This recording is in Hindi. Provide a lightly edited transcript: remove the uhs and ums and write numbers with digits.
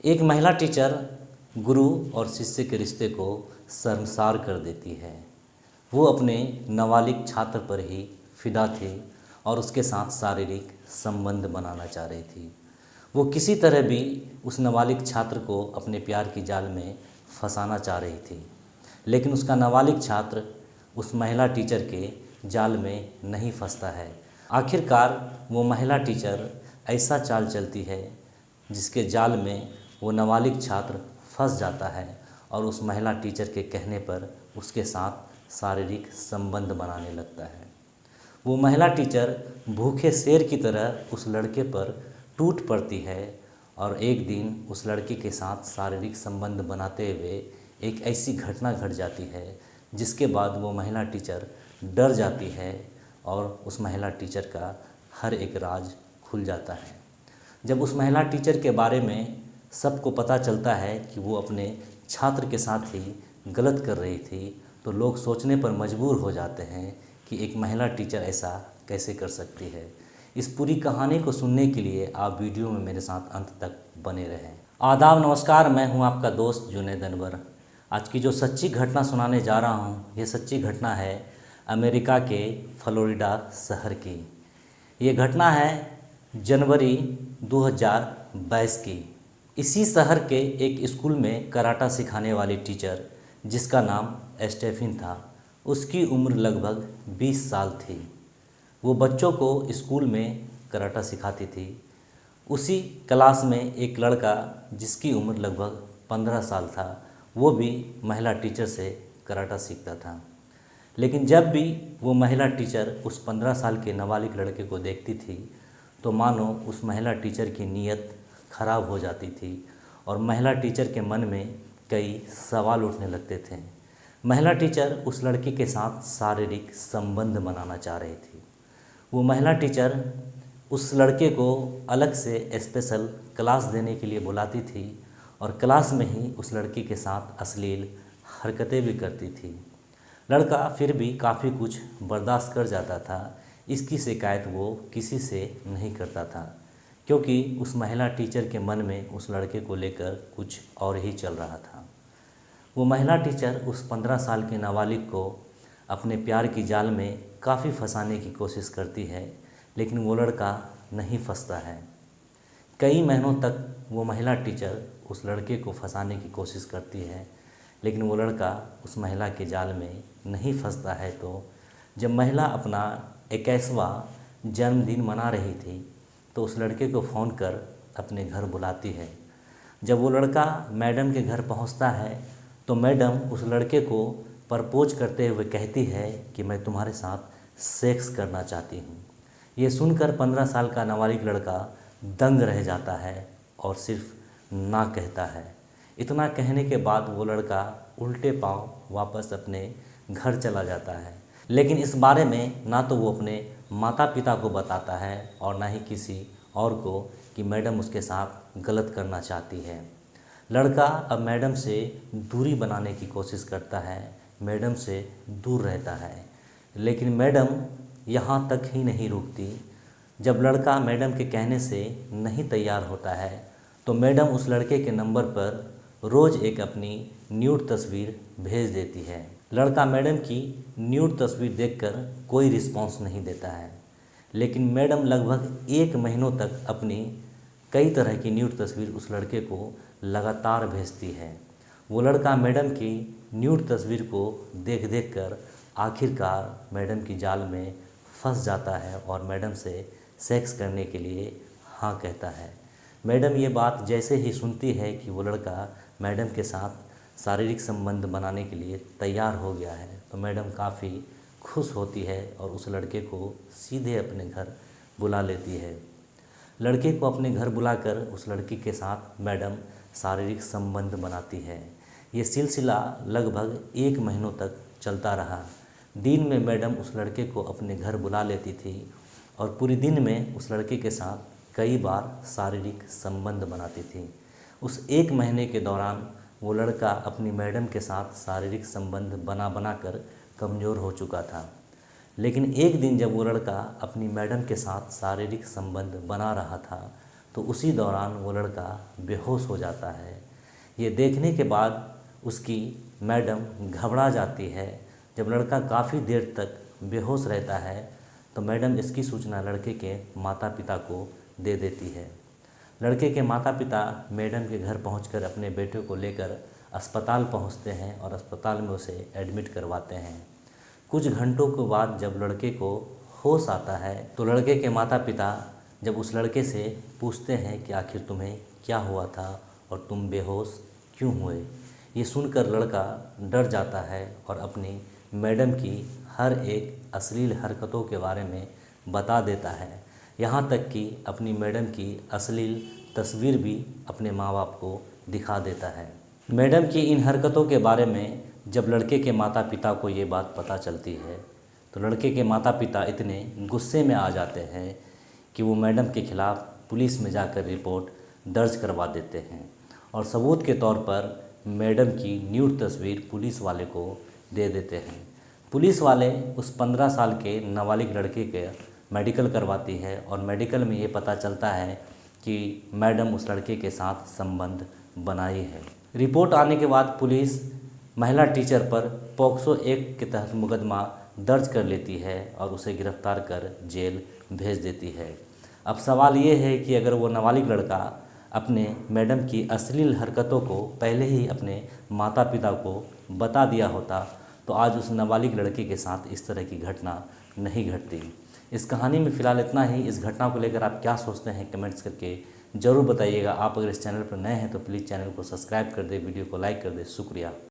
एक महिला टीचर गुरु और शिष्य के रिश्ते को शर्मसार कर देती है। वो अपने नाबालिग छात्र पर ही फिदा थी और उसके साथ शारीरिक संबंध बनाना चाह रही थी। वो किसी तरह भी उस नाबालिग छात्र को अपने प्यार की जाल में फंसाना चाह रही थी, लेकिन उसका नाबालिग छात्र उस महिला टीचर के जाल में नहीं फंसता है। आखिरकार वो महिला टीचर ऐसा चाल चलती है जिसके जाल में वो नाबालिग छात्र फंस जाता है और उस महिला टीचर के कहने पर उसके साथ शारीरिक संबंध बनाने लगता है। वो महिला टीचर भूखे शेर की तरह उस लड़के पर टूट पड़ती है और एक दिन उस लड़के के साथ शारीरिक संबंध बनाते हुए एक ऐसी घटना घट जाती है जिसके बाद वो महिला टीचर डर जाती है और उस महिला टीचर का हर एक राज खुल जाता है। जब उस महिला टीचर के बारे में सबको पता चलता है कि वो अपने छात्र के साथ ही गलत कर रही थी, तो लोग सोचने पर मजबूर हो जाते हैं कि एक महिला टीचर ऐसा कैसे कर सकती है। इस पूरी कहानी को सुनने के लिए आप वीडियो में मेरे साथ अंत तक बने रहें। आदाब, नमस्कार, मैं हूं आपका दोस्त जुनैद अनवर। आज की जो सच्ची घटना सुनाने जा रहा हूं, ये सच्ची घटना है अमेरिका के फ्लोरिडा शहर की। ये घटना है जनवरी 2022 की। इसी शहर के एक स्कूल में कराटा सिखाने वाली टीचर, जिसका नाम स्टेफिन था, उसकी उम्र लगभग 20 साल थी। वो बच्चों को स्कूल में कराटा सिखाती थी। उसी क्लास में एक लड़का जिसकी उम्र लगभग 15 साल था, वो भी महिला टीचर से कराटा सीखता था। लेकिन जब भी वो महिला टीचर उस 15 साल के नाबालिग लड़के को देखती थी तो मानो उस महिला टीचर की नीयत खराब हो जाती थी और महिला टीचर के मन में कई सवाल उठने लगते थे। महिला टीचर उस लड़के के साथ शारीरिक संबंध बनाना चाह रही थी। वो महिला टीचर उस लड़के को अलग से स्पेशल क्लास देने के लिए बुलाती थी और क्लास में ही उस लड़के के साथ अश्लील हरकतें भी करती थी। लड़का फिर भी काफ़ी कुछ बर्दाश्त कर जाता था। इसकी शिकायत वो किसी से नहीं करता था क्योंकि उस महिला टीचर के मन में उस लड़के को लेकर कुछ और ही चल रहा था। वो महिला टीचर उस 15 साल के नाबालिग को अपने प्यार की जाल में काफ़ी फंसाने की कोशिश करती है, लेकिन वो लड़का नहीं फंसता है। कई महीनों तक वो महिला टीचर उस लड़के को फंसाने की कोशिश करती है, लेकिन वो लड़का उस महिला के जाल में नहीं फंसता है। तो जब महिला अपना 21वां जन्मदिन मना रही थी तो उस लड़के को फ़ोन कर अपने घर बुलाती है। जब वो लड़का मैडम के घर पहुंचता है तो मैडम उस लड़के को प्रपोज करते हुए कहती है कि मैं तुम्हारे साथ सेक्स करना चाहती हूँ। ये सुनकर 15 साल का नाबालिग लड़का दंग रह जाता है और सिर्फ ना कहता है। इतना कहने के बाद वो लड़का उल्टे पांव वापस अपने घर चला जाता है, लेकिन इस बारे में ना तो वो अपने माता पिता को बताता है और ना ही किसी और को कि मैडम उसके साथ गलत करना चाहती है। लड़का अब मैडम से दूरी बनाने की कोशिश करता है, मैडम से दूर रहता है, लेकिन मैडम यहाँ तक ही नहीं रुकती। जब लड़का मैडम के कहने से नहीं तैयार होता है तो मैडम उस लड़के के नंबर पर रोज़ एक अपनी न्यूड तस्वीर भेज देती है। लड़का मैडम की न्यूड तस्वीर देखकर कोई रिस्पॉन्स नहीं देता है, लेकिन मैडम लगभग 1 महीनों तक अपनी कई तरह की न्यूड तस्वीर उस लड़के को लगातार भेजती है। वो लड़का मैडम की न्यूड तस्वीर को देख देख कर आखिरकार मैडम की जाल में फंस जाता है और मैडम से सेक्स करने के लिए हाँ कहता है। मैडम ये बात जैसे ही सुनती है कि वो लड़का मैडम के साथ शारीरिक संबंध बनाने के लिए तैयार हो गया है तो मैडम काफ़ी खुश होती है और उस लड़के को सीधे अपने घर बुला लेती है। लड़के को अपने घर बुलाकर उस लड़की के साथ मैडम शारीरिक संबंध बनाती है। ये सिलसिला लगभग 1 महीनों तक चलता रहा। दिन में मैडम उस लड़के को अपने घर बुला लेती थी और पूरे दिन में उस लड़के के साथ कई बार शारीरिक संबंध बनाती थी। उस 1 महीने के दौरान वो लड़का अपनी मैडम के साथ शारीरिक संबंध बना कर कमज़ोर हो चुका था। लेकिन एक दिन जब वो लड़का अपनी मैडम के साथ शारीरिक संबंध बना रहा था तो उसी दौरान वो लड़का बेहोश हो जाता है। ये देखने के बाद उसकी मैडम घबरा जाती है। जब लड़का काफ़ी देर तक बेहोश रहता है तो मैडम इसकी सूचना लड़के के माता पिता को दे देती है। लड़के के माता पिता मैडम के घर पहुंचकर अपने बेटे को लेकर अस्पताल पहुंचते हैं और अस्पताल में उसे एडमिट करवाते हैं। कुछ घंटों के बाद जब लड़के को होश आता है तो लड़के के माता पिता जब उस लड़के से पूछते हैं कि आखिर तुम्हें क्या हुआ था और तुम बेहोश क्यों हुए, ये सुनकर लड़का डर जाता है और अपनी मैडम की हर एक अश्लील हरकतों के बारे में बता देता है। यहाँ तक कि अपनी मैडम की अश्लील तस्वीर भी अपने माँ बाप को दिखा देता है। मैडम की इन हरकतों के बारे में जब लड़के के माता पिता को ये बात पता चलती है तो लड़के के माता पिता इतने गुस्से में आ जाते हैं कि वो मैडम के खिलाफ़ पुलिस में जाकर रिपोर्ट दर्ज करवा देते हैं और सबूत के तौर पर मैडम की न्यूड तस्वीर पुलिस वाले को दे देते हैं। पुलिस वाले उस 15 साल के नाबालिग लड़के के मेडिकल करवाती है और मेडिकल में ये पता चलता है कि मैडम उस लड़के के साथ संबंध बनाई है। रिपोर्ट आने के बाद पुलिस महिला टीचर पर पॉक्सो एक्ट के तहत मुकदमा दर्ज कर लेती है और उसे गिरफ्तार कर जेल भेज देती है। अब सवाल ये है कि अगर वो नाबालिग लड़का अपने मैडम की अश्लील हरकतों को पहले ही अपने माता पिता को बता दिया होता तो आज उस नाबालिग लड़के के साथ इस तरह की घटना नहीं घटती। इस कहानी में फ़िलहाल इतना ही। इस घटना को लेकर आप क्या सोचते हैं कमेंट्स करके ज़रूर बताइएगा। आप अगर इस चैनल पर नए हैं तो प्लीज़ चैनल को सब्सक्राइब कर दें, वीडियो को लाइक कर दें। शुक्रिया।